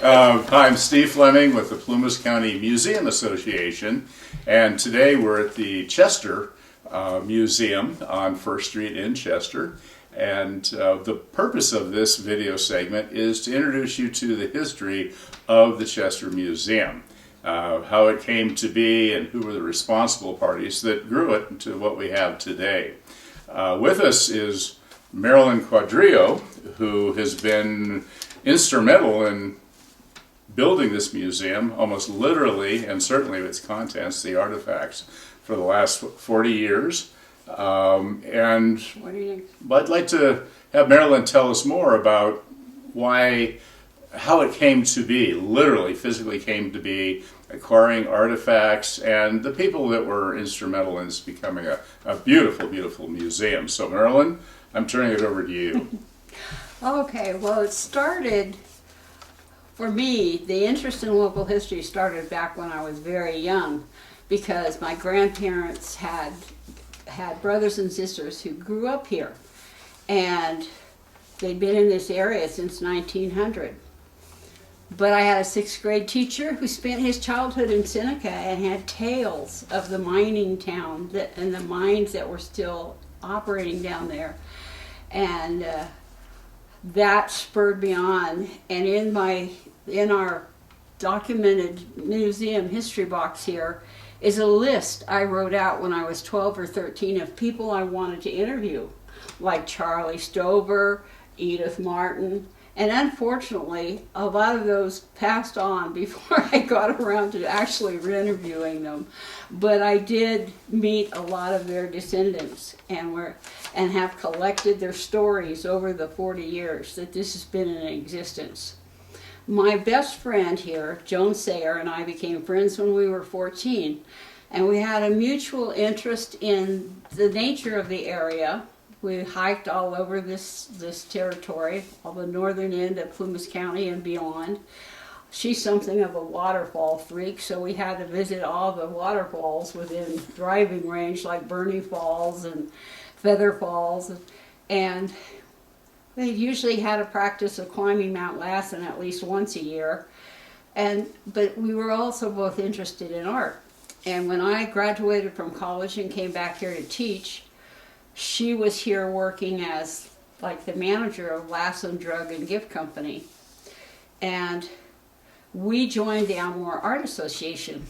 I'm Steve Fleming with the Plumas County Museum Association, and today we're at the Chester Museum on First Street in Chester. And the purpose of this video segment is to introduce you to the history of the Chester Museum, how it came to be and who were the responsible parties that grew it into what we have today. With us is Marilyn Quadrio, who has been instrumental in building this museum, almost literally, and certainly its contents, the artifacts, for the last 40 years. And I'd like to have Marilyn tell us more about how it came to be, literally, physically came to be, acquiring artifacts, and the people that were instrumental in this becoming a beautiful, beautiful museum. So Marilyn, I'm turning it over to you. Okay, well, it started, for me, the interest in local history started back when I was very young, because my grandparents had brothers and sisters who grew up here, and they'd been in this area since 1900. But I had a 6th grade teacher who spent his childhood in Seneca and had tales of the mining town and the mines that were still operating down there. And that spurred me on. And in our documented museum history box here is a list I wrote out when I was 12 or 13 of people I wanted to interview, like Charlie Stover, Edith Martin. And unfortunately, a lot of those passed on before I got around to actually interviewing them. But I did meet a lot of their descendants and have collected their stories over the 40 years that this has been in existence. My best friend here, Joan Sayer, and I became friends when we were 14. And we had a mutual interest in the nature of the area. We hiked all over this territory, all the northern end of Plumas County and beyond. She's something of a waterfall freak, so we had to visit all the waterfalls within driving range, like Burney Falls and Feather Falls. And they usually had a practice of climbing Mount Lassen at least once a year. But we were also both interested in art. And when I graduated from college and came back here to teach, she was here working as like the manager of Lassen Drug and Gift Company. And we joined the Almanor Art Association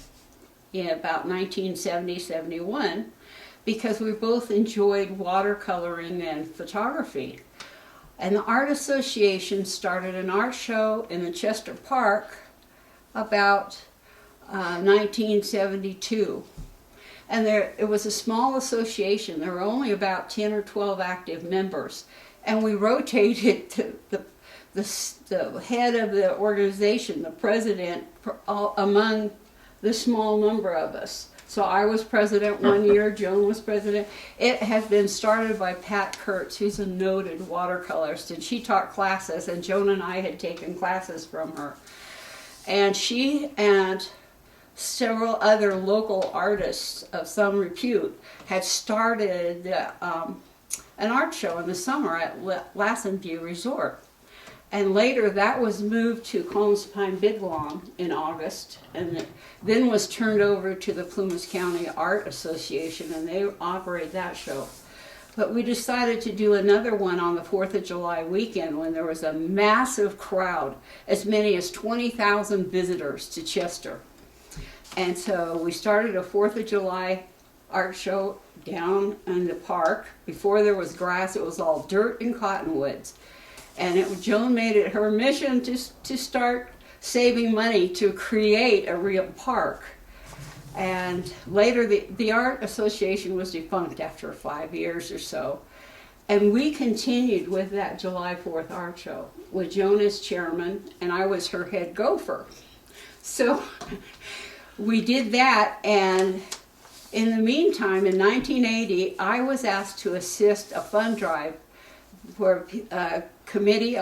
in about 1970-71 because we both enjoyed watercoloring and photography. And the Art Association started an art show in the Chester Park about 1972. And it was a small association. There were only about 10 or 12 active members. And we rotated the head of the organization, the president, among the small number of us. So I was president one year, Joan was president. It has been started by Pat Kurtz, who's a noted watercolorist, and she taught classes, and Joan and I had taken classes from her. And she and several other local artists of some repute had started an art show in the summer at Lassen View Resort. And later that was moved to Colmspine Bidwalm in August, and then was turned over to the Plumas County Art Association, and they operate that show. But we decided to do another one on the 4th of July weekend when there was a massive crowd, as many as 20,000 visitors to Chester. And so we started a 4th of July art show down in the park. Before there was grass, it was all dirt and cottonwoods. And Joan made it her mission to start saving money to create a real park. And later the Art Association was defunct after 5 years or so. And we continued with that July 4th art show with Joan as chairman, and I was her head gopher. So we did that, and in the meantime, in 1980, I was asked to assist a fund drive where a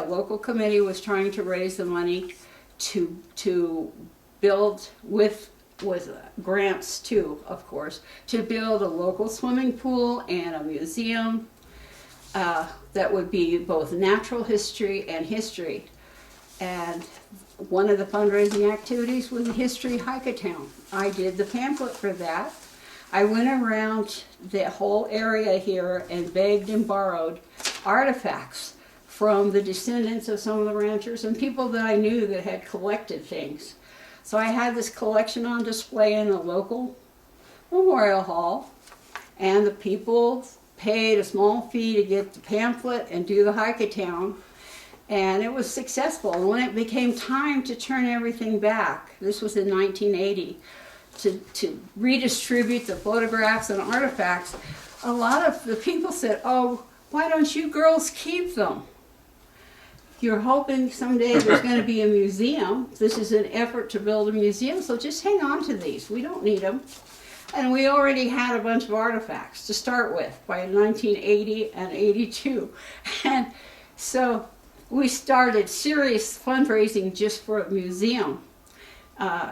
local committee was trying to raise the money to build, with grants too, of course, to build a local swimming pool and a museum that would be both natural history and history. And one of the fundraising activities was the History Hike-a-Town. I did the pamphlet for that. I went around the whole area here and begged and borrowed artifacts from the descendants of some of the ranchers and people that I knew that had collected things. So I had this collection on display in a local memorial hall, and the people paid a small fee to get the pamphlet and do the hike-a-town, and it was successful. And when it became time to turn everything back, this was in 1980, to redistribute the photographs and artifacts, a lot of the people said, "Oh, why don't you girls keep them? You're hoping someday there's going to be a museum. This is an effort to build a museum, so just hang on to these. We don't need them." And we already had a bunch of artifacts to start with by 1980 and 82. And so we started serious fundraising just for a museum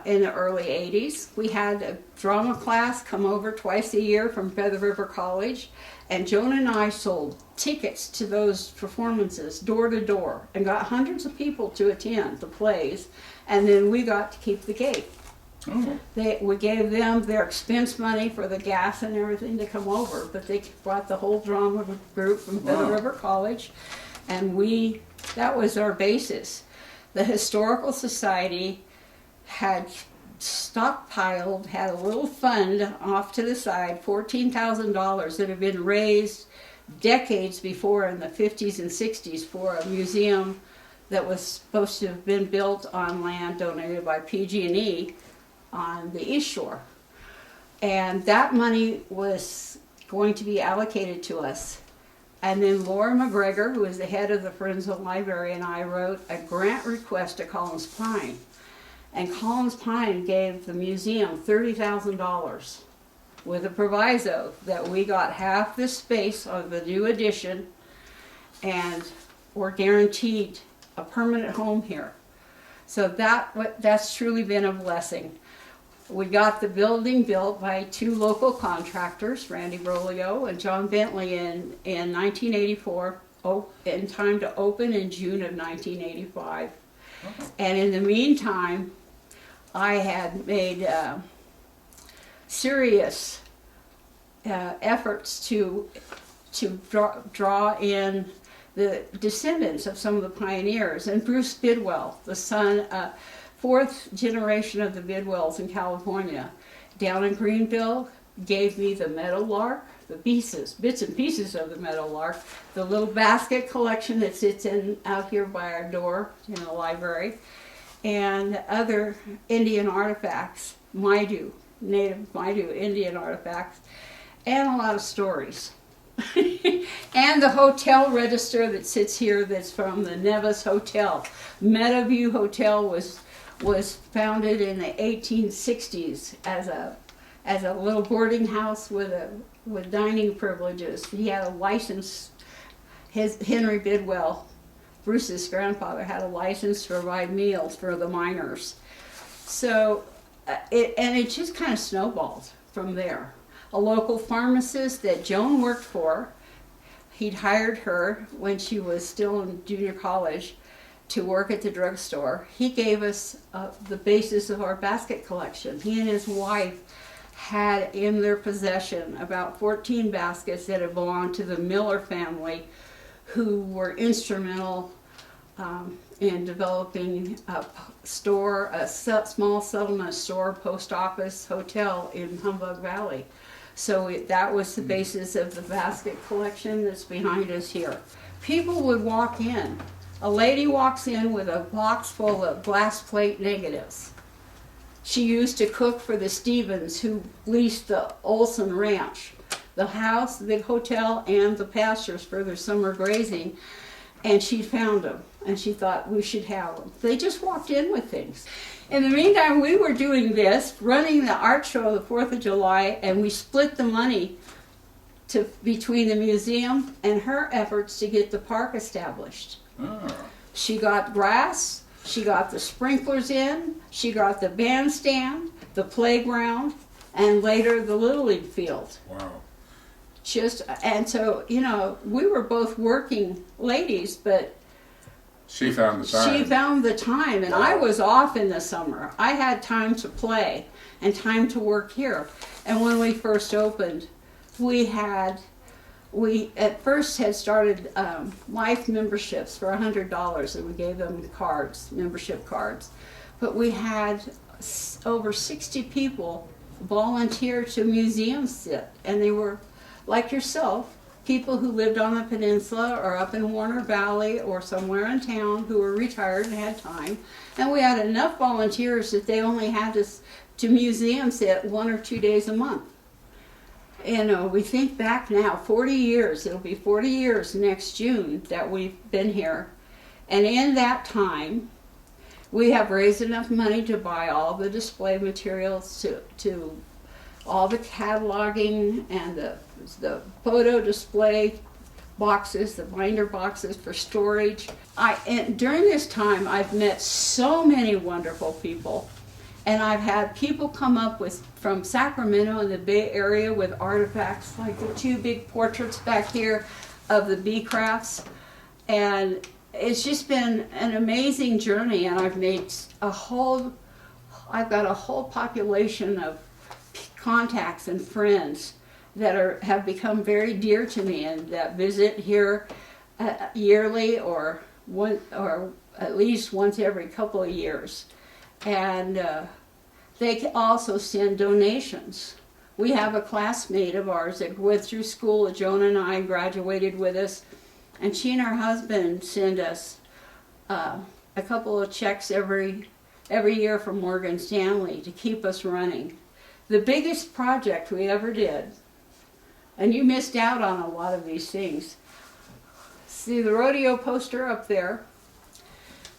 in the early 80s. We had a drama class come over twice a year from Feather River College, and Joan and I sold tickets to those performances door to door and got hundreds of people to attend the plays, and then we got to keep the gate. Oh. We gave them their expense money for the gas and everything to come over, but they brought the whole drama group from Feather Wow. River College, and that was our basis. The Historical Society had stockpiled, had a little fund off to the side, $14,000 that had been raised decades before in the 50s and 60s for a museum that was supposed to have been built on land donated by PG&E on the East Shore. And that money was going to be allocated to us. And then Laura McGregor, who is the head of the Forensic Library, and I wrote a grant request to Collins Pine. And Collins Pine gave the museum $30,000 with a proviso that we got half the space of the new addition and were guaranteed a permanent home here. So that's truly been a blessing. We got the building built by two local contractors, Randy Brolio and John Bentley, in 1984, in time to open in June of 1985. And in the meantime, I had made serious efforts to draw in the descendants of some of the pioneers. And Bruce Bidwell, the son, fourth generation of the Bidwells in California, down in Greenville, gave me the meadowlark, the bits and pieces of the meadowlark, the little basket collection that sits out here by our door in the library, and other Indian artifacts, native Maidu Indian artifacts, and a lot of stories. And the hotel register that sits here, that's from the Nevis Hotel. Meadowview Hotel was founded in the 1860s as a little boarding house with dining privileges. He had a license. Henry Bidwell, Bruce's grandfather, had a license to provide meals for the miners. So it just kind of snowballed from there. A local pharmacist that Joan worked for, he'd hired her when she was still in junior college to work at the drugstore. He gave us the basis of our basket collection. He and his wife had in their possession about 14 baskets that had belonged to the Miller family, who were instrumental in developing a small settlement store, post office, hotel in Humbug Valley. So that was the basis of the basket collection that's behind us here. People would walk in. A lady walks in with a box full of glass plate negatives. She used to cook for the Stevens, who leased the Olson Ranch, the house, the hotel, and the pastures for their summer grazing. And she found them, and she thought we should have them. They just walked in with things. In the meantime, we were doing this, running the art show the 4th of July, and we split the money between the museum and her efforts to get the park established. Oh. She got grass, she got the sprinklers in, she got the bandstand, the playground, and later the Little League field. Wow. And so, we were both working ladies, but She found the time. She found the time, and I was off in the summer. I had time to play and time to work here. And when we first opened, we at first had started life memberships for $100, and we gave them cards, membership cards. But we had over 60 people volunteer to museum sit, and they were like yourself, people who lived on the peninsula or up in Warner Valley or somewhere in town who were retired and had time. And we had enough volunteers that they only had to museum sit 1 or 2 days a month. And we think back now, 40 years, it'll be 40 years next June that we've been here. And in that time, we have raised enough money to buy all the display materials, to all the cataloging and the photo display boxes, the binder boxes for storage. And during this time, I've met so many wonderful people. And I've had people come up from Sacramento and the Bay Area with artifacts, like the 2 big portraits back here of the bee crafts. And it's just been an amazing journey, and I've got a whole population of contacts and friends that have become very dear to me and that visit here yearly or at least once every couple of years. And they also send donations. We have a classmate of ours that went through school, Joan and I, graduated with us, and she and her husband send us a couple of checks every year from Morgan Stanley to keep us running. The biggest project we ever did, and you missed out on a lot of these things. See the rodeo poster up there?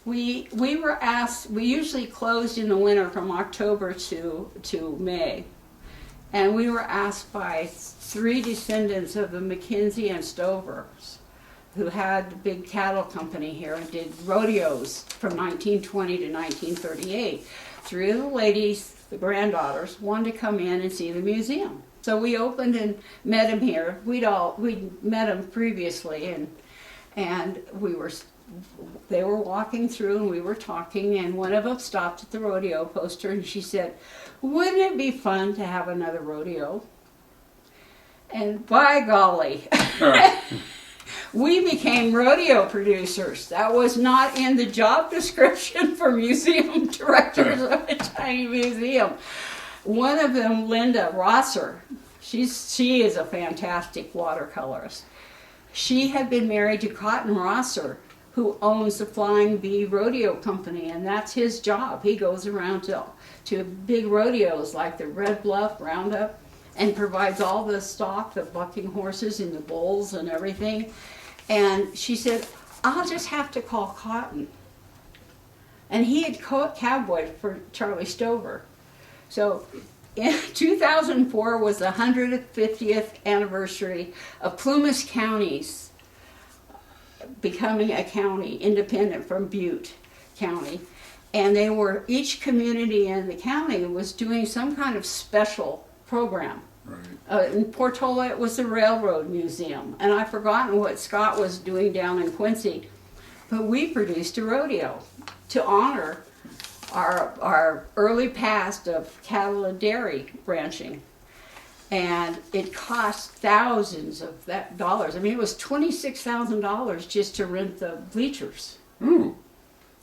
We were asked, we usually closed in the winter from October to May. And we were asked by 3 descendants of the McKinsey and Stovers, who had a big cattle company here and did rodeos from 1920 to 1938. 3 of the ladies, the granddaughters, wanted to come in and see the museum. So we opened and met them here. We'd met them previously, and they were walking through and we were talking, and one of them stopped at the rodeo poster and she said, "Wouldn't it be fun to have another rodeo?" And by golly, we became rodeo producers. That was not in the job description for museum directors of a tiny museum. One of them, Linda Rosser, she is a fantastic watercolorist. She had been married to Cotton Rosser, who owns the Flying Bee Rodeo Company, and that's his job. He goes around to big rodeos like the Red Bluff Roundup and provides all the stock, the bucking horses and the bulls and everything. And she said, "I'll just have to call Cotton." And he had cowboyed for Charlie Stover. So in 2004 was the 150th anniversary of Plumas County's becoming a county, independent from Butte County. And each community in the county was doing some kind of special program. Right. In Portola, it was the Railroad Museum. And I've forgotten what Scott was doing down in Quincy. But we produced a rodeo to honor our early past of cattle and dairy ranching. And it cost thousands of dollars. I mean, it was $26,000 just to rent the bleachers. Ooh.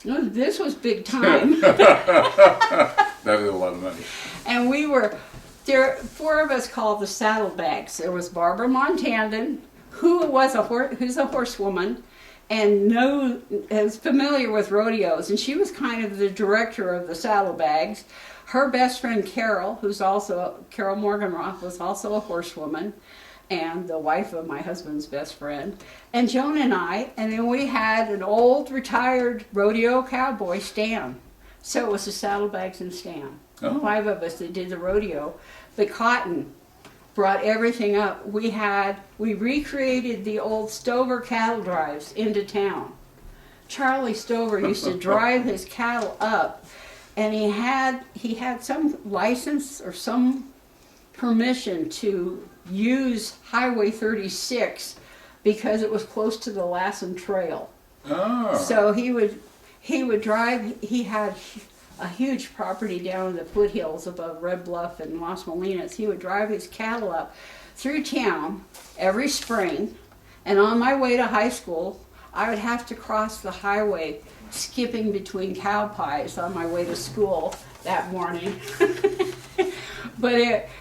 This was big time. That is a lot of money. And there 4 of us called the saddlebags. There was Barbara Montandon, who's a horsewoman, and is familiar with rodeos, and she was kind of the director of the saddlebags. Her best friend Carol, Carol Morganroth, was also a horsewoman and the wife of my husband's best friend, and Joan and I, and then we had an old retired rodeo cowboy, Stan. So it was the saddlebags and Stan. Oh. 5 of us that did the rodeo. But Cotton brought everything up. We recreated the old Stover cattle drives into town. Charlie Stover used to drive his cattle up, and he had some license or some permission to use Highway 36 because it was close to the Lassen Trail. Oh. So he would drive. He had a huge property down in the foothills above Red Bluff and Las Molinas. He would drive his cattle up through town every spring, and on my way to high school, I would have to cross the highway, skipping between cow pies on my way to school that morning.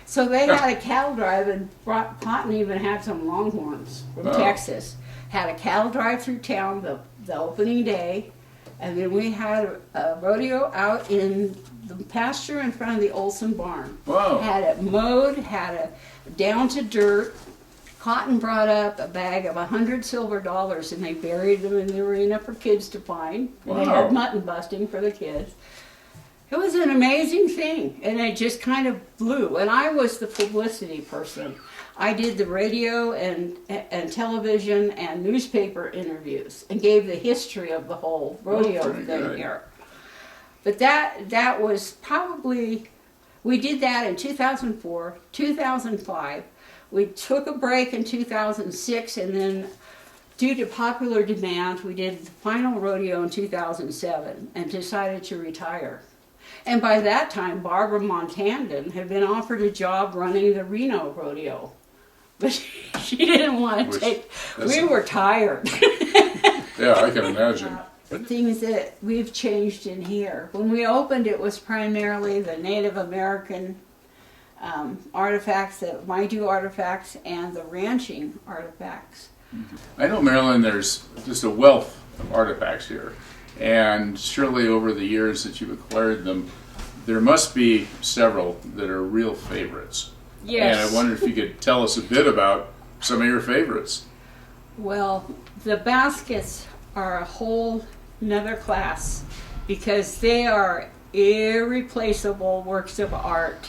So they had a cattle drive, and Cotton even had some Longhorns from Texas. Had a cattle drive through town the opening day, and then we had a rodeo out in the pasture in front of the Olson barn. Wow. Had it mowed, had it down to dirt. Cotton brought up a bag of $100 silver, and they buried them in the arena for kids to find. Wow. They had mutton busting for the kids. It was an amazing thing, and it just kind of blew. And I was the publicity person. I did the radio and television and newspaper interviews and gave the history of the whole rodeo thing here. But that was probably, we did that in 2004, 2005. We took a break in 2006, and then due to popular demand, we did the final rodeo in 2007 and decided to retire. And by that time, Barbara Montandon had been offered a job running the Reno rodeo. But she didn't want to take, we were tired. Yeah, I can imagine. Things that we've changed in here. When we opened, it was primarily the Native American artifacts, the Maidu artifacts, and the ranching artifacts. I know, Marilyn, there's just a wealth of artifacts here. And surely over the years that you've acquired them, there must be several that are real favorites. Yes. And I wonder if you could tell us a bit about some of your favorites. Well, the baskets are a whole nother class because they are irreplaceable works of art.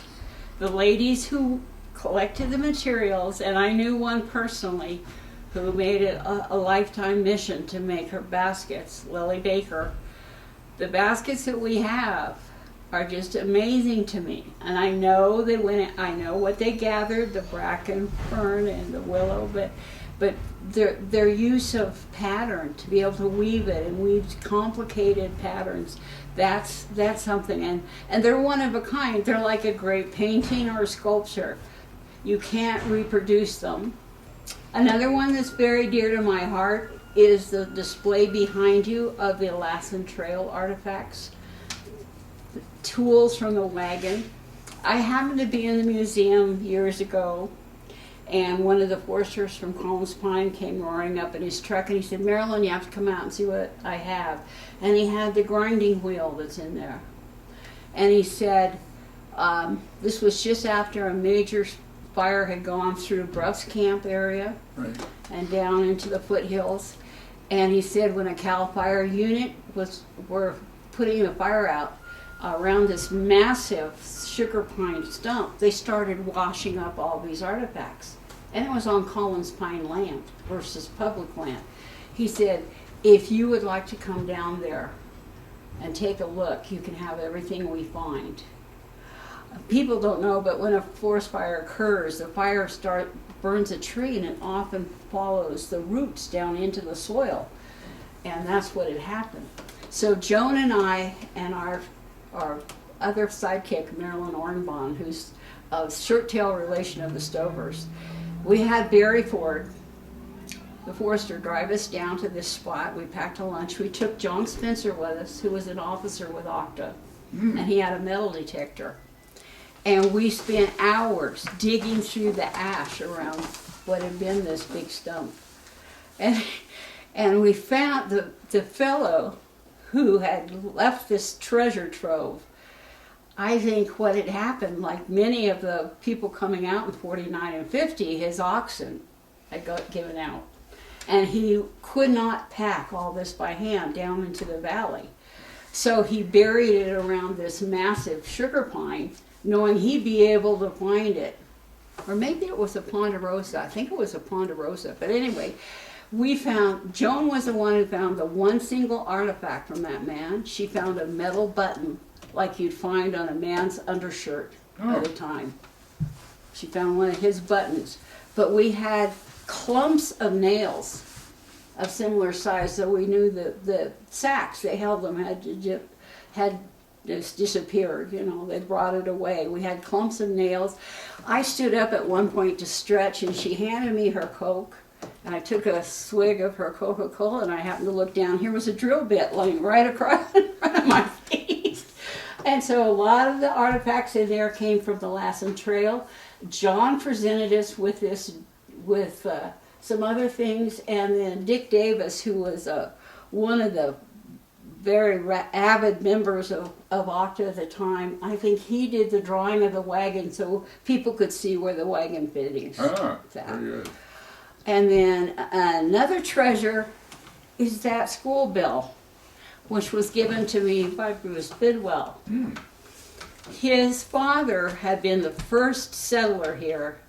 The ladies who collected the materials, and I knew one personally who made it a lifetime mission to make her baskets, Lily Baker. The baskets that we have are just amazing to me, and I know that I know what they gathered, the bracken fern and the willow, but their use of pattern to be able to weave it and weave complicated patterns, that's something, and they're one of a kind. They're like a great painting or a sculpture. You can't reproduce them. Another one that's very dear to my heart is the display behind you of the Alaskan Trail artifacts, the tools from the wagon. I happened to be in the museum years ago, and one of the foresters from Collins Pine came roaring up in his truck, and he said, "Marilyn, you have to come out and see what I have." And he had the grinding wheel that's in there. And he said, this was just after a major fire had gone through Bruff's Camp area and down into the foothills. And he said when a CAL FIRE unit were putting the fire out around this massive sugar pine stump, they started washing up all these artifacts. And it was on Collins Pine land versus public land. He said, if you would like to come down there and take a look, you can have everything we find. People don't know, but when a forest fire occurs, the fire burns a tree, and it often follows the roots down into the soil. And that's what had happened. So Joan and I and our other sidekick, Marilyn Ornbon, who's a shirt-tail relation of the Stovers, we had Barry Ford, the forester, drive us down to this spot. We packed a lunch. We took John Spencer with us, who was an officer with Octa, and he had a metal detector. And we spent hours digging through the ash around what had been this big stump. And we found the fellow who had left this treasure trove. I think what had happened, like many of the people coming out in 49 and 50, his oxen had got given out. And he could not pack all this by hand down into the valley. So he buried it around this massive sugar pine, knowing he'd be able to find it. Or maybe it was a ponderosa. I think it was a ponderosa. But anyway, Joan was the one who found the one single artifact from that man. She found a metal button like you'd find on a man's undershirt at the time. She found one of his buttons. But we had clumps of nails of similar size, so we knew that the sacks they held them had just disappeared. You know, they brought it away. We had clumps of nails. I stood up at one point to stretch, and she handed me her Coke. And I took a swig of her Coca-Cola, and I happened to look down. Here was a drill bit laying right across in front of my face. And so a lot of the artifacts in there came from the Lassen Trail. John presented us with this, with some other things, and then Dick Davis, who was one of the very avid members of OCTA at the time, I think he did the drawing of the wagon so people could see where the wagon fittings Ah, sat. very good. And then another treasure is that school bell, which was given to me by Bruce Bidwell. His father had been the first settler here,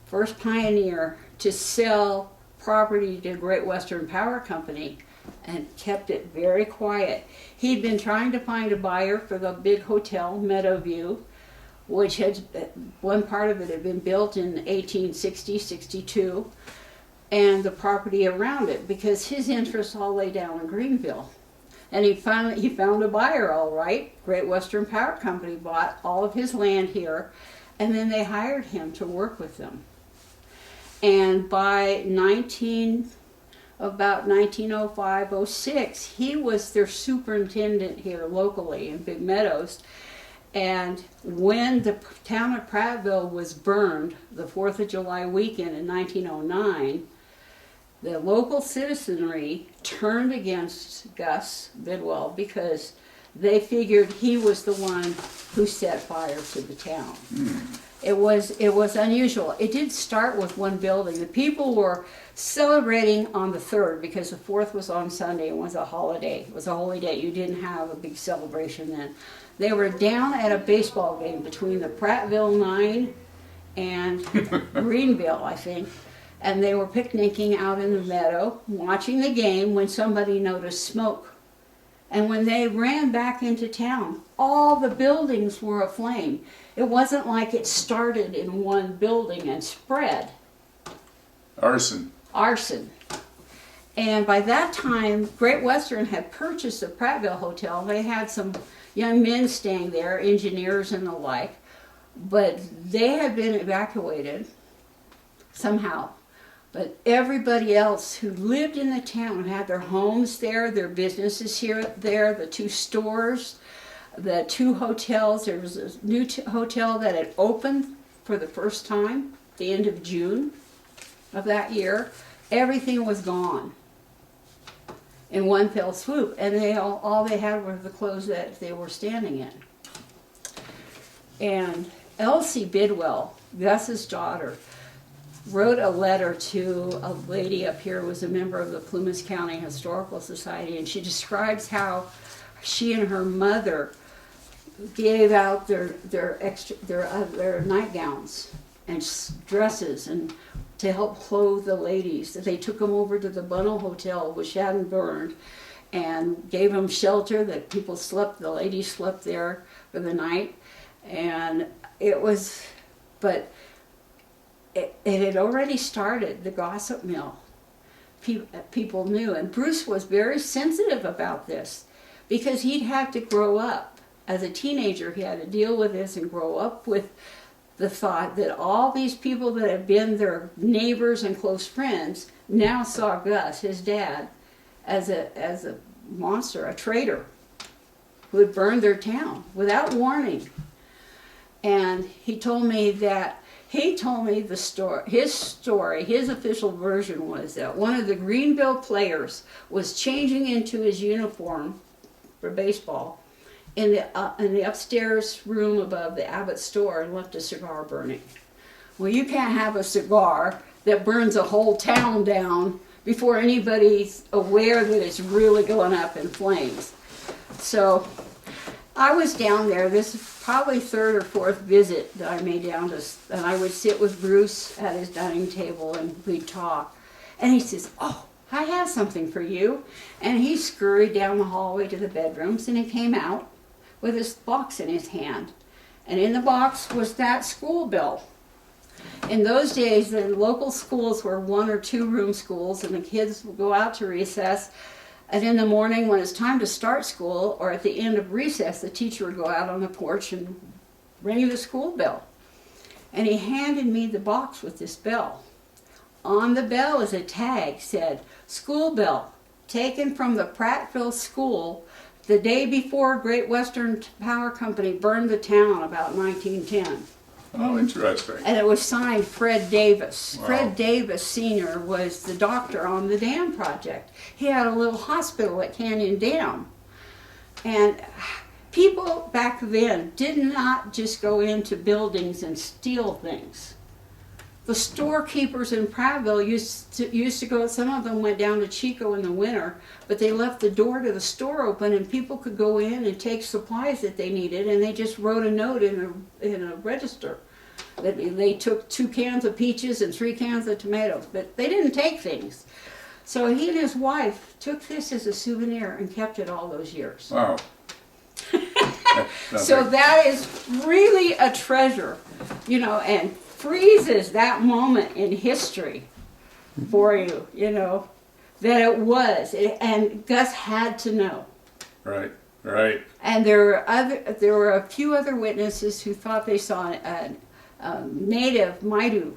first pioneer to sell property to Great Western Power Company, and kept it very quiet. He'd been trying to find a buyer for the big hotel, Meadowview, which had, one part of it had been built in 1860-62, and the property around it, because his interests all lay down in Greenville. And he found a buyer, all right. Great Western Power Company bought all of his land here, and then they hired him to work with them. And by about 1905-06, he was their superintendent here locally in Big Meadows. And when the town of Prattville was burned the 4th of July weekend in 1909, the local citizenry turned against Gus Bidwell because they figured he was the one who set fire to the town. It was unusual. It did start with one building. The people were celebrating on the 3rd because the 4th was on Sunday and was a holiday. It was a holy day. You didn't have a big celebration then. They were down at a baseball game between the Prattville 9 and Greenville, I think. And they were picnicking out in the meadow, watching the game, when somebody noticed smoke. And when they ran back into town, all the buildings were aflame. It wasn't like it started in one building and spread. Arson. And by that time, Great Western had purchased the Prattville Hotel. They had some young men staying there, engineers and the like, but they had been evacuated somehow. But everybody else who lived in the town had their homes there, their businesses there, the 2 stores, the 2 hotels. There was a new hotel that had opened for the first time, the end of June of that year. Everything was gone in one fell swoop, and all they had were the clothes that they were standing in. And Elsie Bidwell, Gus's daughter, wrote a letter to a lady up here who was a member of the Plumas County Historical Society, and she describes how she and her mother gave out their nightgowns and dresses and to help clothe the ladies. They took them over to the Bunnell Hotel, which hadn't burned, and gave them shelter that people slept, the ladies slept there for the night. And it was, but it had already started, the gossip mill. People knew, and Bruce was very sensitive about this because he'd had to grow up. As a teenager, he had to deal with this and grow up with the thought that all these people that had been their neighbors and close friends now saw Gus, his dad, as a monster, a traitor who had burned their town without warning. And he told me the story, his official version was that one of the Greenville players was changing into his uniform for baseball in the upstairs room above the Abbott store and left a cigar burning. Well, you can't have a cigar that burns a whole town down before anybody's aware that it's really going up in flames. So I was down there. This is probably 3rd or 4th visit that I made down to, and I would sit with Bruce at his dining table and we'd talk. And he says, "Oh, I have something for you." And he scurried down the hallway to the bedrooms, and he came out with his box in his hand. And in the box was that school bell. In those days, the local schools were 1 or 2 room schools, and the kids would go out to recess. And in the morning, when it's time to start school, or at the end of recess, the teacher would go out on the porch and ring the school bell. And he handed me the box with this bell. On the bell is a tag, said, "School bell, taken from the Prattville school the day before Great Western Power Company burned the town about 1910. Oh, interesting. And it was signed Fred Davis. Wow. Fred Davis Sr. was the doctor on the dam project. He had a little hospital at Canyon Dam. And people back then did not just go into buildings and steal things. The storekeepers in Prattville used to go, some of them went down to Chico in the winter, but they left the door to the store open and people could go in and take supplies that they needed, and they just wrote a note in a register that they took 2 cans of peaches and 3 cans of tomatoes, but they didn't take things. So he and his wife took this as a souvenir and kept it all those years. Wow. So that is really a treasure, and freezes that moment in history for you, that it was. And Gus had to know. Right, right. And there were a few other witnesses who thought they saw a native Maidu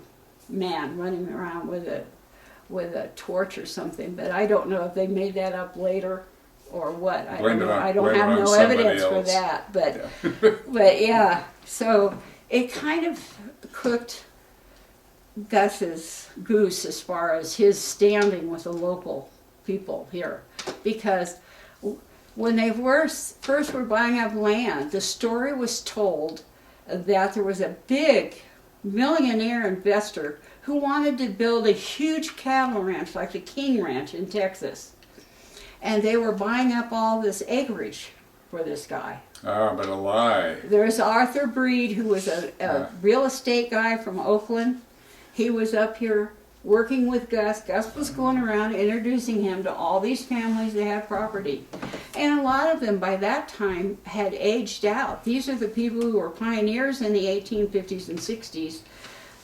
man running around with a torch or something, but I don't know if they made that up later or what. I don't know. I don't have no evidence for that, but Yeah. but yeah. So it kind of cooked Gus's goose as far as his standing with the local people here, because when they first were buying up land, the story was told that there was a big millionaire investor who wanted to build a huge cattle ranch like the King Ranch in Texas. And they were buying up all this acreage for this guy. Ah, but a lie. There's Arthur Breed, who was a real estate guy from Oakland. He was up here working with Gus. Gus was going around introducing him to all these families that had property. And a lot of them by that time had aged out. These are the people who were pioneers in the 1850s and 60s.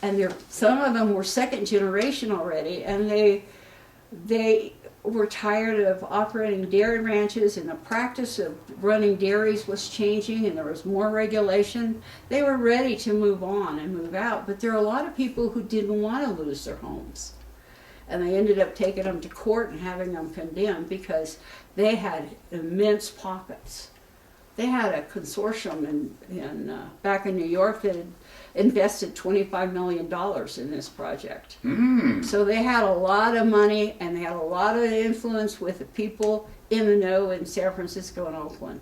And some of them were second generation already. And they were tired of operating dairy ranches, and the practice of running dairies was changing, and there was more regulation. They were ready to move on and move out, but there are a lot of people who didn't want to lose their homes, and they ended up taking them to court and having them condemned because they had immense pockets. They had a consortium back in New York that had invested $25 million in this project. So they had a lot of money, and they had a lot of influence with the people in the know in San Francisco and Oakland.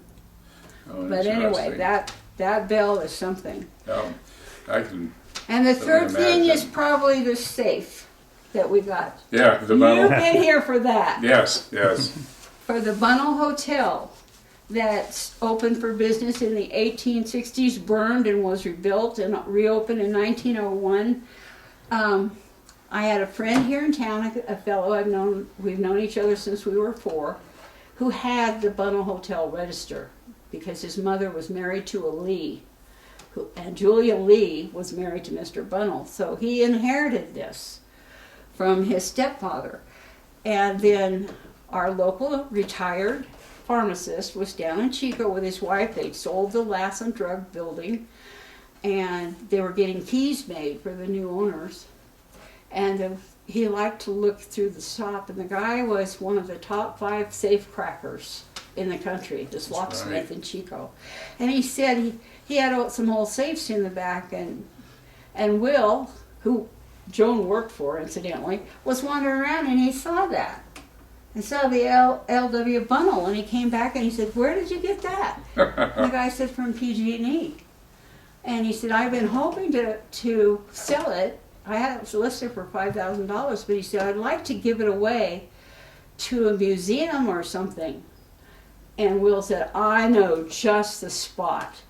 Oh, But anyway, interesting. that bell is something. I can. And the Let me third thing is imagine. probably the safe that we got. Yeah, the You've Bunnell. been here for that. Yes, yes. For the Bunnell Hotel that's opened for business in the 1860s, burned and was rebuilt and reopened in 1901. I had a friend here in town, a fellow we've known each other since we were 4, who had the Bunnell Hotel register because his mother was married to a Lee, and Julia Lee was married to Mr. Bunnell. So he inherited this from his stepfather. And then our local retired pharmacist was down in Chico with his wife. They'd sold the Lassen Drug Building, and they were getting keys made for the new owners. And he liked to look through the shop, and the guy was one of the top 5 safe crackers in the country, this locksmith in Chico. And he said he had some old safes in the back, and Will, who Joan worked for incidentally, was wandering around, and he saw that. And saw the L.W. Bunnell, and he came back and he said, "Where did you get that?" And the guy said, "From PG&E." And he said, "I've been hoping to sell it. I had it listed for $5,000, but he said, I'd like to give it away to a museum or something." And Will said, "I know just the spot."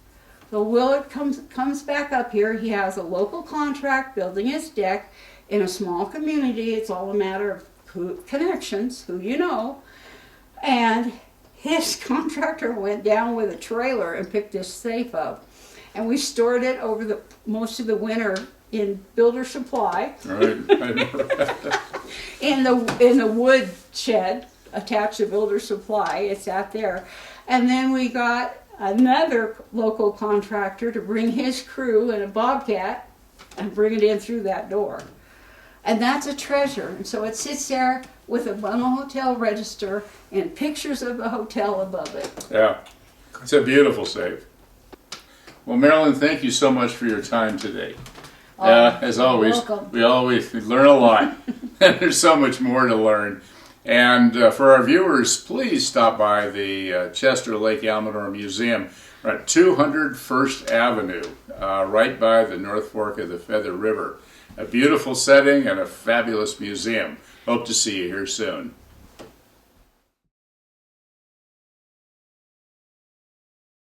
So Will comes back up here. He has a local contract building his deck in a small community. It's all a matter of connections, who you know. And his contractor went down with a trailer and picked this safe up. And we stored it over most of the winter in Builder Supply, Right. in the wood shed attached to Builder Supply. It's out there. And then we got another local contractor to bring his crew in a Bobcat and bring it in through that door. And that's a treasure. And so it sits there with a Bundle Hotel register and pictures of the hotel above it. Yeah, it's a beautiful safe. Well, Marilyn, thank you so much for your time today. As always, welcome. we learn a lot, and there's so much more to learn. And for our viewers, please stop by the Chester Lake Almanor Museum at 200 First Avenue, right by the North Fork of the Feather River. A beautiful setting and a fabulous museum. Hope to see you here soon.